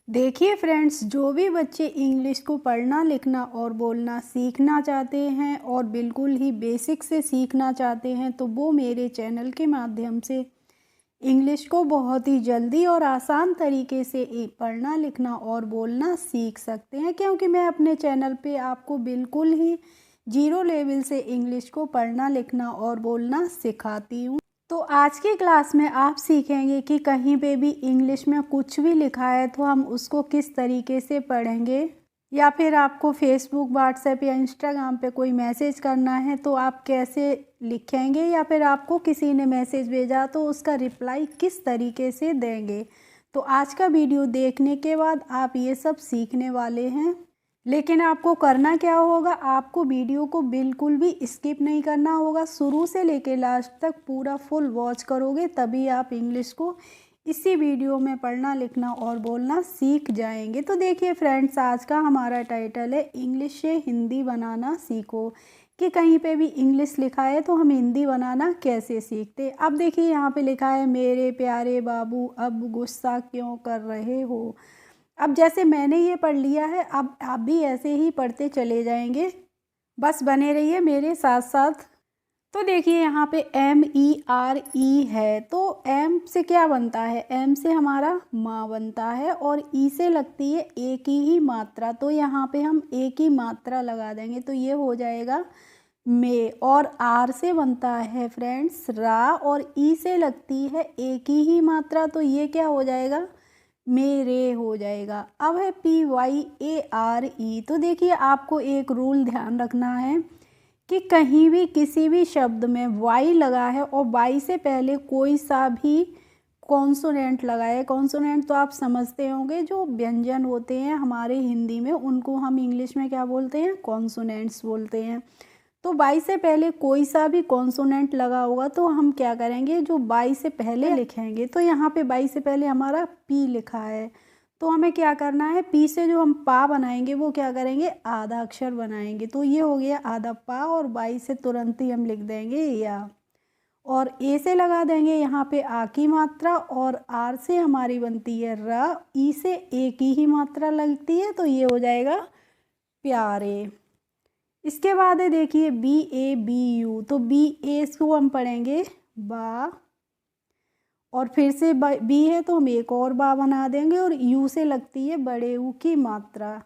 देखिए फ्रेंड्स, जो भी बच्चे इंग्लिश को पढ़ना लिखना और बोलना सीखना चाहते हैं और बिल्कुल ही बेसिक से सीखना चाहते हैं तो वो मेरे चैनल के माध्यम से इंग्लिश को बहुत ही जल्दी और आसान तरीके से पढ़ना लिखना और बोलना सीख सकते हैं, क्योंकि मैं अपने चैनल पे आपको बिल्कुल ही जीरो लेवल से इंग्लिश को पढ़ना लिखना और बोलना सिखाती हूँ। तो आज की क्लास में आप सीखेंगे कि कहीं पे भी इंग्लिश में कुछ भी लिखा है तो हम उसको किस तरीके से पढ़ेंगे, या फिर आपको फेसबुक, व्हाट्सएप या इंस्टाग्राम पे कोई मैसेज करना है तो आप कैसे लिखेंगे, या फिर आपको किसी ने मैसेज भेजा तो उसका रिप्लाई किस तरीके से देंगे। तो आज का वीडियो देखने के बाद आप ये सब सीखने वाले हैं। लेकिन आपको करना क्या होगा, आपको वीडियो को बिल्कुल भी स्किप नहीं करना होगा। शुरू से लेकर लास्ट तक पूरा फुल वॉच करोगे तभी आप इंग्लिश को इसी वीडियो में पढ़ना लिखना और बोलना सीख जाएंगे। तो देखिए फ्रेंड्स, आज का हमारा टाइटल है इंग्लिश से हिंदी बनाना सीखो, कि कहीं पे भी इंग्लिश लिखा है तो हम हिंदी बनाना कैसे सीखते। अब देखिए यहाँ पे लिखा है, मेरे प्यारे बाबू अब गुस्सा क्यों कर रहे हो। अब जैसे मैंने ये पढ़ लिया है, अब आप भी ऐसे ही पढ़ते चले जाएंगे, बस बने रहिए मेरे साथ साथ। तो देखिए यहाँ पे MERE है, तो एम से क्या बनता है, एम से हमारा माँ बनता है और ई से लगती है एक ही मात्रा, तो यहाँ पे हम एक ही मात्रा लगा देंगे तो ये हो जाएगा मे। और आर से बनता है फ्रेंड्स रा, और ई से लगती है एक ही मात्रा, तो ये क्या हो जाएगा, मेरे हो जाएगा। अब है PYARE, तो देखिए आपको एक रूल ध्यान रखना है कि कहीं भी किसी भी शब्द में वाई लगा है और वाई से पहले कोई सा भी कॉन्सोनेंट लगा है। कॉन्सोनेंट तो आप समझते होंगे, जो व्यंजन होते हैं हमारे हिंदी में उनको हम इंग्लिश में क्या बोलते हैं, कॉन्सोनेंट्स बोलते हैं। तो वाई से पहले कोई सा भी कॉन्सोनेंट लगा होगा तो हम क्या करेंगे, जो वाई से पहले लिखेंगे। तो यहाँ पे वाई से पहले हमारा पी लिखा है, तो हमें क्या करना है, पी से जो हम पा बनाएंगे वो क्या करेंगे, आधा अक्षर बनाएंगे, तो ये हो गया आधा पा, और वाई से तुरंत ही हम लिख देंगे या। और ए से लगा देंगे यहाँ पे आ की मात्रा, और आर से हमारी बनती है र, ई से एक ही मात्रा लगती है तो ये हो जाएगा प्यारे। इसके बाद है देखिए BABU, तो BA को हम पढ़ेंगे बा, और फिर से बी है तो हम एक और बा बना देंगे, और यू से लगती है बड़े ऊ की मात्रा।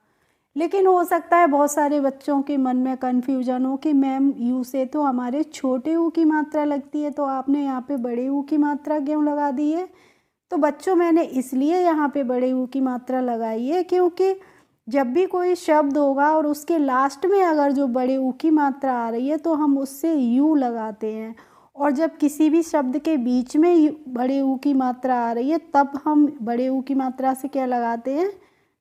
लेकिन हो सकता है बहुत सारे बच्चों के मन में कन्फ्यूजन हो कि मैम यू से तो हमारे छोटे ऊ की मात्रा लगती है, तो आपने यहाँ पे बड़े ऊ की मात्रा क्यों लगा दी है। तो बच्चों, मैंने इसलिए यहाँ पे बड़े ऊ की मात्रा लगाई है क्योंकि जब भी कोई शब्द होगा और उसके लास्ट में अगर जो बड़े ऊ की मात्रा आ रही है तो हम उससे यू लगाते हैं, और जब किसी भी शब्द के बीच में बड़े ऊ की मात्रा आ रही है तब हम बड़े ऊ की मात्रा से क्या लगाते हैं,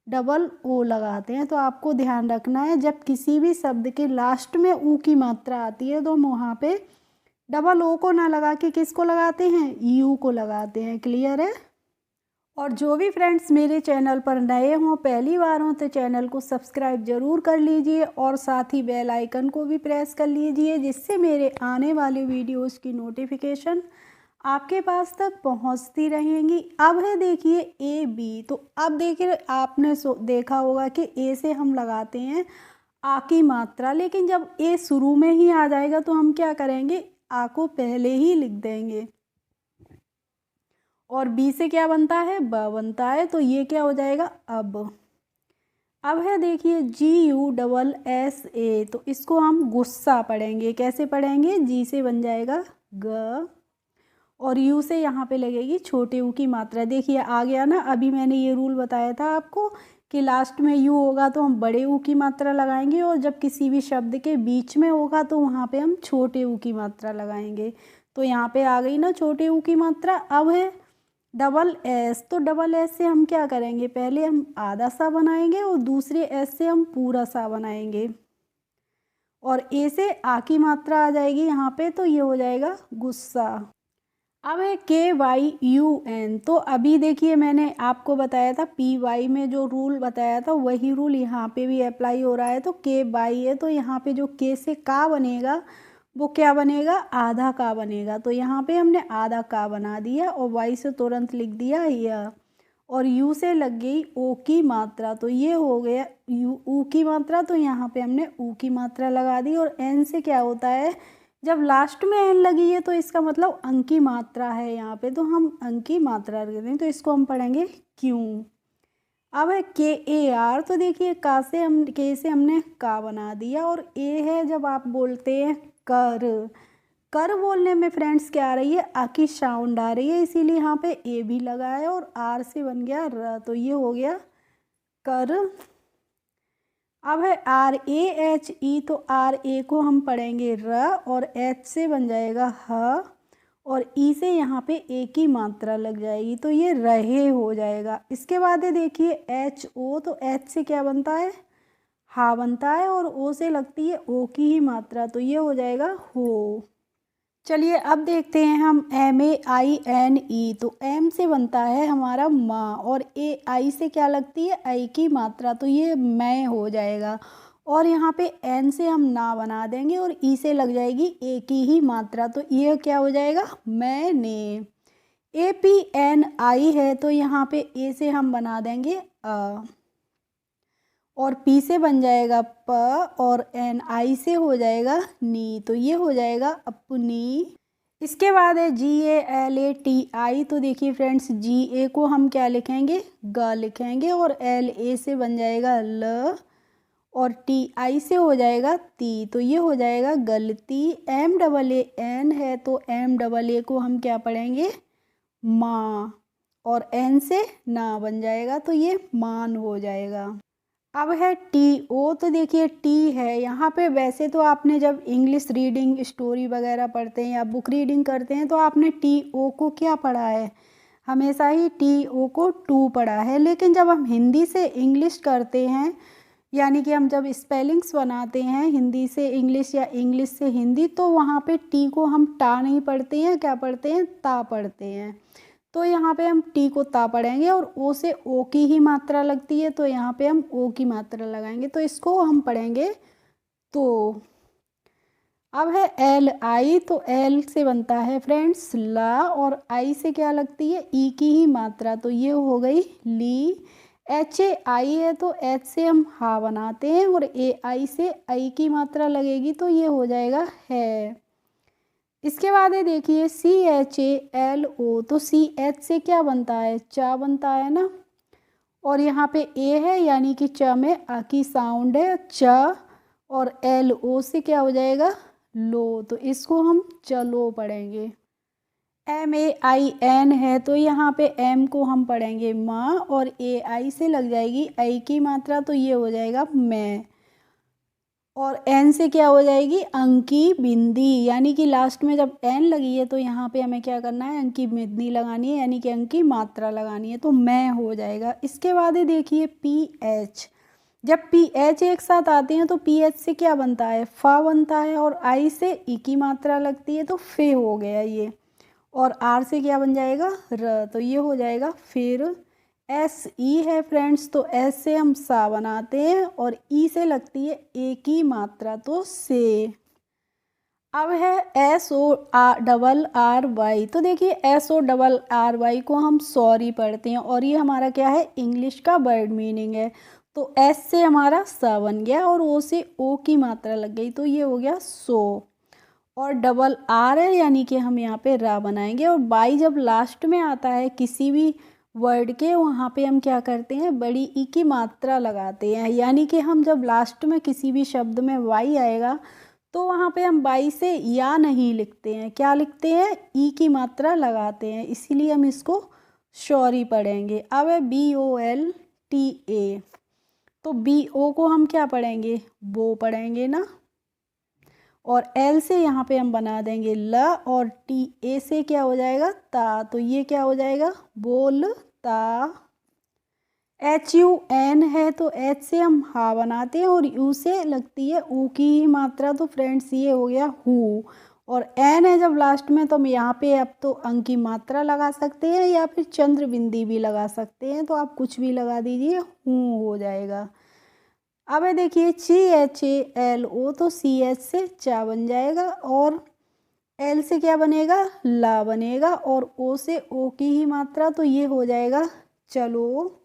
डबल ओ लगाते हैं। तो आपको ध्यान रखना है, जब किसी भी शब्द के लास्ट में ऊ की मात्रा आती है तो हम वहाँ पे डबल ओ को ना लगा के किसको लगाते हैं, यू को लगाते हैं। क्लियर है। और जो भी फ्रेंड्स मेरे चैनल पर नए हों, पहली बार हों, तो चैनल को सब्सक्राइब ज़रूर कर लीजिए और साथ ही बेल आइकन को भी प्रेस कर लीजिए, जिससे मेरे आने वाले वीडियोस की नोटिफिकेशन आपके पास तक पहुंचती रहेंगी। अब है देखिए AB, तो अब देखिए आपने देखा होगा कि ए से हम लगाते हैं आ की मात्रा, लेकिन जब ए शुरू में ही आ जाएगा तो हम क्या करेंगे, आ को पहले ही लिख देंगे। और बी से क्या बनता है, ब बनता है, तो ये क्या हो जाएगा अब है देखिए GUSSA, तो इसको हम गुस्सा पढ़ेंगे। कैसे पढ़ेंगे, जी से बन जाएगा ग, और यू से यहाँ पे लगेगी छोटे ऊ की मात्रा। देखिए आ गया ना, अभी मैंने ये रूल बताया था आपको कि लास्ट में यू होगा तो हम बड़े ऊ की मात्रा लगाएंगे, और जब किसी भी शब्द के बीच में होगा तो वहाँ पे हम छोटे ऊ की मात्रा लगाएंगे। तो यहाँ पे आ गई ना छोटे ऊ की मात्रा। अब है डबल एस, तो डबल एस से हम क्या करेंगे, पहले हम आधा सा बनाएंगे और दूसरे एस से हम पूरा सा बनाएंगे, और ए से आ की मात्रा आ जाएगी यहाँ पे, तो ये हो जाएगा गुस्सा। अब है KYUN, तो अभी देखिए मैंने आपको बताया था PY में जो रूल बताया था वही रूल यहाँ पे भी अप्लाई हो रहा है। तो KY है, तो यहाँ पे जो K से का बनेगा वो क्या बनेगा, आधा का बनेगा, तो यहाँ पे हमने आधा का बना दिया और वाई से तुरंत लिख दिया यह। और यू से लग गई ओ की मात्रा, तो ये हो गया यू ऊ की मात्रा, तो यहाँ पे हमने ऊ की मात्रा लगा दी। और एन से क्या होता है, जब लास्ट में एन लगी है तो इसका मतलब अंक की मात्रा है यहाँ पे, तो हम अंक की मात्रा रख दें, तो इसको हम पढ़ेंगे क्यों। अब है के ए आर, तो देखिए का से हम के से हमने का बना दिया, और ए है जब आप बोलते हैं कर, कर बोलने में फ्रेंड्स क्या आ रही है, आ की साउंड आ रही है, इसीलिए यहाँ पे ए भी लगा है, और आर से बन गया र, तो ये हो गया कर। अब है आर ए एच ई, तो आर ए को हम पढ़ेंगे र, और एच से बन जाएगा ह, और ई से यहाँ पे ए की मात्रा लग जाएगी, तो ये रहे हो जाएगा। इसके बाद है देखिए एच ओ, तो एच से क्या बनता है, हा बनता है, और ओ से लगती है ओ की ही मात्रा, तो ये हो जाएगा हो। चलिए अब देखते हैं हम M A I N E, तो एम से बनता है हमारा माँ, और ए आई से क्या लगती है, आई की मात्रा, तो ये मैं हो जाएगा। और यहाँ पे एन से हम ना बना देंगे, और ई से लग जाएगी ए की ही मात्रा, तो ये क्या हो जाएगा, मैंने। ए पी एन आई है, तो यहाँ पे ए से हम बना देंगे अ, और पी से बन जाएगा प, और एन आई से हो जाएगा नी, तो ये हो जाएगा अपनी। इसके बाद है जी A L A T I, तो देखिए फ्रेंड्स जी ए को हम क्या लिखेंगे, ग लिखेंगे, और एल ए से बन जाएगा ल, और टी आई से हो जाएगा ती, तो ये हो जाएगा गलती। एम डबल ए एन है, तो एम डबल ए को हम क्या पढ़ेंगे, माँ, और एन से ना बन जाएगा, तो ये मान हो जाएगा। अब है टी ओ, तो देखिए टी है यहाँ पे, वैसे तो आपने जब इंग्लिश रीडिंग स्टोरी वगैरह पढ़ते हैं या बुक रीडिंग करते हैं तो आपने टी ओ को क्या पढ़ा है, हमेशा ही टी ओ को टू पढ़ा है। लेकिन जब हम हिंदी से इंग्लिश करते हैं, यानी कि हम जब स्पेलिंग्स बनाते हैं हिंदी से इंग्लिश या इंग्लिश से हिंदी, तो वहाँ पे टी को हम टा नहीं पढ़ते हैं, क्या पढ़ते हैं, ता पढ़ते हैं। तो यहाँ पे हम टी को ता पढ़ेंगे, और ओ से ओ की ही मात्रा लगती है, तो यहाँ पे हम ओ की मात्रा लगाएंगे, तो इसको हम पढ़ेंगे तो। अब है एल आई, तो एल से बनता है फ्रेंड्स ला, और आई से क्या लगती है, ई की ही मात्रा, तो ये हो गई ली। एच ए आई है, तो एच से हम हा बनाते हैं, और ए आई से आई की मात्रा लगेगी, तो ये हो जाएगा है। इसके बाद है देखिए सी एच ए एल ओ, तो सी एच से क्या बनता है, चा बनता है ना, और यहाँ पे ए है यानी कि च में आ की साउंड है च, और एल ओ से क्या हो जाएगा, लो, तो इसको हम चलो पढ़ेंगे। एम ए आई एन है, तो यहाँ पे एम को हम पढ़ेंगे माँ, और ए आई से लग जाएगी आई की मात्रा, तो ये हो जाएगा मैं, और एन से क्या हो जाएगी, अंकी बिंदी, यानी कि लास्ट में जब एन लगी है तो यहाँ पे हमें क्या करना है, अंकी बिंदी लगानी है, यानी कि अंकी मात्रा लगानी है, तो मैं हो जाएगा। इसके बाद है देखिए पी एच, जब पी एच एक साथ आते हैं तो पी एच से क्या बनता है, फा बनता है, और आई से ई की मात्रा लगती है, तो फे हो गया ये, और आर से क्या बन जाएगा, र, तो ये हो जाएगा फिर। एस ई है फ्रेंड्स, तो एस से हम सा बनाते हैं, और ई से लगती है ए की मात्रा, तो से। अब है S O double R Y, तो देखिए S O double R Y को हम सॉरी पढ़ते हैं, और ये हमारा क्या है, इंग्लिश का वर्ड मीनिंग है, तो एस से हमारा सा बन गया, और ओ से ओ की मात्रा लग गई, तो ये हो गया सो, और डबल आर है यानी कि हम यहाँ पे रा बनाएंगे, और बाई जब लास्ट में आता है किसी भी वर्ड के, वहाँ पे हम क्या करते हैं, बड़ी ई की मात्रा लगाते हैं, यानी कि हम जब लास्ट में किसी भी शब्द में वाई आएगा तो वहाँ पे हम वाई से या नहीं लिखते हैं, क्या लिखते हैं, ई की मात्रा लगाते हैं, इसीलिए हम इसको सॉरी पढ़ेंगे। अब है B O L T A, तो बी ओ को हम क्या पढ़ेंगे, वो पढ़ेंगे ना, और एल से यहाँ पे हम बना देंगे ल, और टी ए से क्या हो जाएगा, ता, तो ये क्या हो जाएगा, बोलता। एच यू एन है, तो एच से हम हा बनाते हैं, और यू से लगती है ऊ की ही मात्रा, तो फ्रेंड्स ये हो गया हु, और एन है जब लास्ट में तो हम यहाँ पे अब तो अंक की मात्रा लगा सकते हैं, या फिर चंद्र बिंदी भी लगा सकते हैं, तो आप कुछ भी लगा दीजिए, हूँ हो जाएगा। अब है देखिए सी एच ए एल ओ, तो सी एच से चा बन जाएगा, और एल से क्या बनेगा, ला बनेगा, और ओ से ओ की ही मात्रा, तो ये हो जाएगा चलो।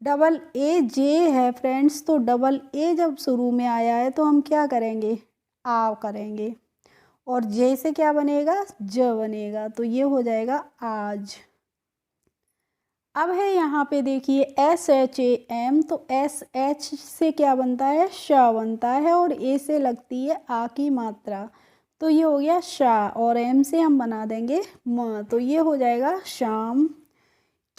डबल ए जे है फ्रेंड्स, तो डबल ए जब शुरू में आया है तो हम क्या करेंगे, आ करेंगे, और जे से क्या बनेगा, ज बनेगा, तो ये हो जाएगा आज। अब है यहाँ पे देखिए एस एच ए एम, तो एस एच से क्या बनता है, श बनता है, और ए से लगती है आ की मात्रा, तो ये हो गया शा, और एम से हम बना देंगे म, तो ये हो जाएगा शाम।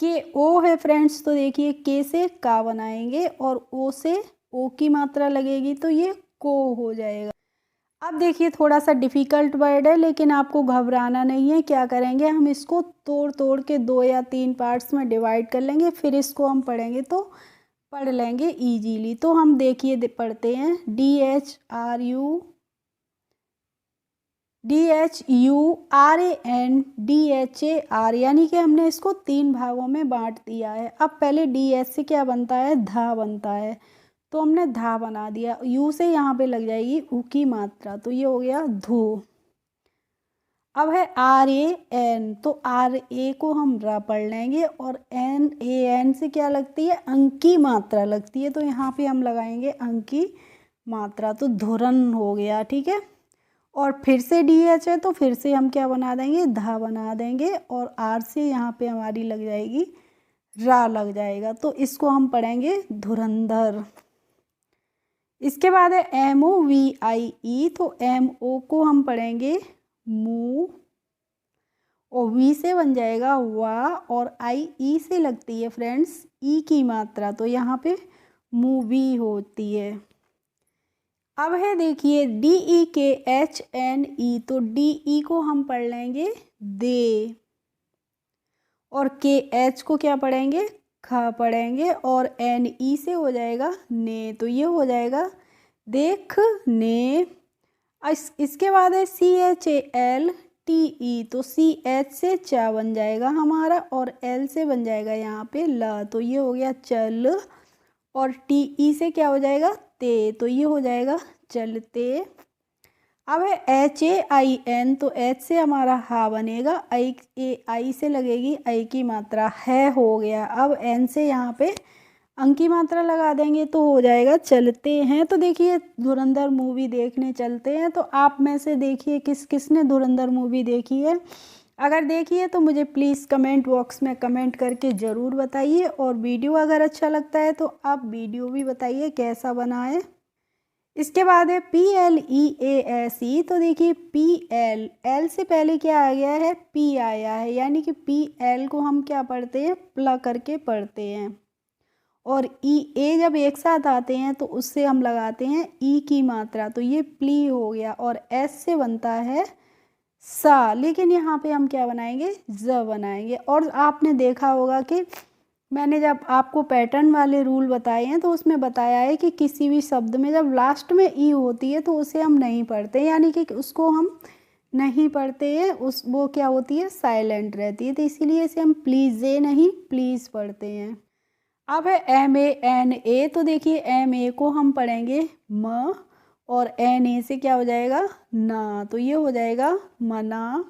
के ओ है फ्रेंड्स, तो देखिए के से का बनाएंगे और ओ से ओ की मात्रा लगेगी, तो ये को हो जाएगा। अब देखिए थोड़ा सा डिफ़िकल्ट वर्ड है, लेकिन आपको घबराना नहीं है। क्या करेंगे, हम इसको तोड़ तोड़ के 2 या 3 पार्ट्स में डिवाइड कर लेंगे, फिर इसको हम पढ़ेंगे तो पढ़ लेंगे इजीली। तो हम देखिए पढ़ते हैं DHRURAN DHAR, यानी कि हमने इसको 3 भागों में बांट दिया है। अब पहले DH से क्या बनता है, धा बनता है, तो हमने धा बना दिया। यू से यहाँ पे लग जाएगी ऊ की मात्रा, तो ये हो गया धू। अब है RAN, तो RA को हम रा पढ़ लेंगे, और NAN से क्या लगती है, अंक की मात्रा लगती है, तो यहाँ पे हम लगाएंगे अंक की मात्रा, तो धुरन हो गया, ठीक है। और फिर से DH है, तो फिर से हम क्या बना देंगे, धा बना देंगे, और R से यहाँ पे हमारी लग जाएगी रा लग जाएगा, तो इसको हम पढ़ेंगे धुरंधर। इसके बाद है MOVIE, तो MO को हम पढ़ेंगे मू, और वी से बन जाएगा वा, और IE से लगती है फ्रेंड्स ई की मात्रा, तो यहाँ पे मूवी होती है। अब है देखिए DEKHNE, तो DE को हम पढ़ लेंगे दे, और KH को क्या पढ़ेंगे, ख पढ़ेंगे, और NE से हो जाएगा ने, तो ये हो जाएगा देख ने। इसके बाद है CHALTE, तो CH से चा बन जाएगा हमारा, और L से बन जाएगा यहाँ पे ल, तो ये हो गया चल, और TE से क्या हो जाएगा ते, तो ये हो जाएगा चलते। अब है HAIN, तो H से हमारा हा बनेगा, आई से लगेगी आई की मात्रा, है हो गया। अब N से यहाँ पे अंक की मात्रा लगा देंगे, तो हो जाएगा चलते हैं। तो देखिए धुरंधर मूवी देखने चलते हैं। तो आप में से देखिए किस किस ने धुरंधर मूवी देखी है। अगर देखी है तो मुझे प्लीज़ कमेंट बॉक्स में कमेंट करके ज़रूर बताइए, और वीडियो अगर अच्छा लगता है तो आप वीडियो भी बताइए कैसा बना है। इसके बाद है PLEASE, तो देखिए PL, L से पहले क्या आ गया है, P आया है, यानी कि PL को हम क्या पढ़ते हैं, प्ला करके पढ़ते हैं, और E जब एक साथ आते हैं तो उससे हम लगाते हैं ई की मात्रा, तो ये प्ली हो गया, और S से बनता है सा, लेकिन यहाँ पे हम क्या बनाएंगे, ज बनाएंगे। और आपने देखा होगा कि मैंने जब आपको पैटर्न वाले रूल बताए हैं तो उसमें बताया है कि किसी भी शब्द में जब लास्ट में ई होती है तो उसे हम नहीं पढ़ते, यानी कि उसको हम नहीं पढ़ते हैं, वो क्या होती है, साइलेंट रहती है, तो इसीलिए इसे हम प्लीज़े नहीं प्लीज़ पढ़ते हैं। अब है MANA, तो देखिए MA को हम पढ़ेंगे म, और NA से क्या हो जाएगा ना, तो ये हो जाएगा मना।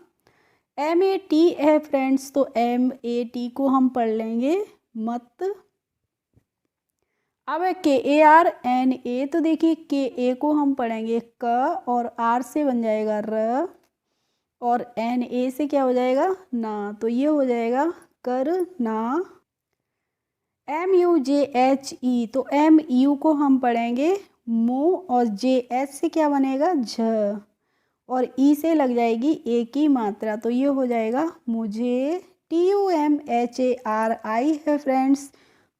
MAT है फ्रेंड्स, तो MAT को हम पढ़ लेंगे मत। अब है KARNA, तो देखिए KA को हम पढ़ेंगे क, और R से बन जाएगा र, और NA से क्या हो जाएगा ना, तो ये हो जाएगा कर ना। MUJHE, तो MU को हम पढ़ेंगे मु, और JH से क्या बनेगा झ, और ई से लग जाएगी ए की मात्रा, तो ये हो जाएगा मुझे। TUMHARI है फ्रेंड्स,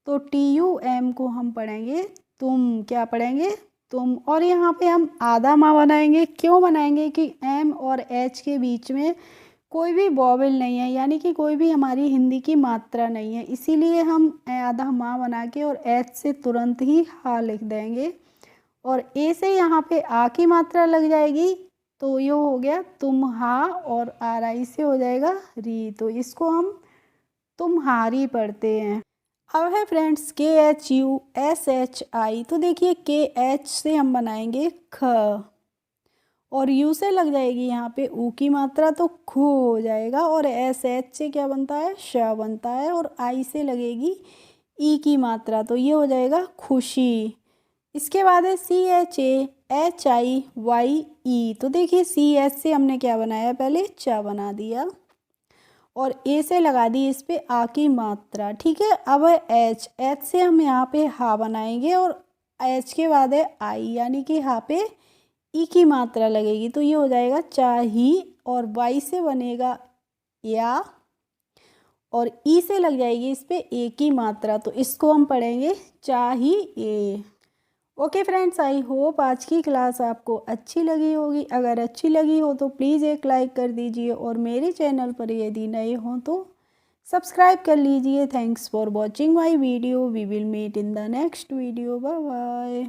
तो TUM को हम पढ़ेंगे तुम, क्या पढ़ेंगे तुम, और यहाँ पे हम आधा माँ बनाएंगे। क्यों बनाएंगे कि M और H के बीच में कोई भी वॉवेल नहीं है, यानी कि कोई भी हमारी हिंदी की मात्रा नहीं है, इसीलिए हम आधा माँ बना के और H से तुरंत ही हा लिख देंगे, और ए से यहाँ पे आ की मात्रा लग जाएगी, तो ये हो गया तुम हा, और RI से हो जाएगा री, तो इसको हम तुम्हारी पढ़ते हैं। अब है फ्रेंड्स KHUSHI, तो देखिए KH से हम बनाएंगे ख, और यू से लग जाएगी यहाँ पे ऊ की मात्रा तो खू हो जाएगा। और एस एच से क्या बनता है, श बनता है। और आई से लगेगी ई की मात्रा तो ये हो जाएगा खुशी। इसके बाद है C H A H I Y E. तो देखिए सी एच से हमने क्या बनाया, पहले चा बना दिया और ए से लगा दी इस पे आ की मात्रा। ठीक है, अब है एच, एच से हम यहाँ पे हा बनाएंगे और एच के बाद है आई, यानी कि हा पे ई की मात्रा लगेगी तो ये हो जाएगा चाही। और वाई से बनेगा या, और ई से लग जाएगी इस पे ए की मात्रा तो इसको हम पढ़ेंगे चाही ए। ओके फ्रेंड्स, आई होप आज की क्लास आपको अच्छी लगी होगी। अगर अच्छी लगी हो तो प्लीज़ एक लाइक कर दीजिए और मेरे चैनल पर यदि नए हों तो सब्सक्राइब कर लीजिए। Thanks for watching my video. We will meet in the next video. Bye bye.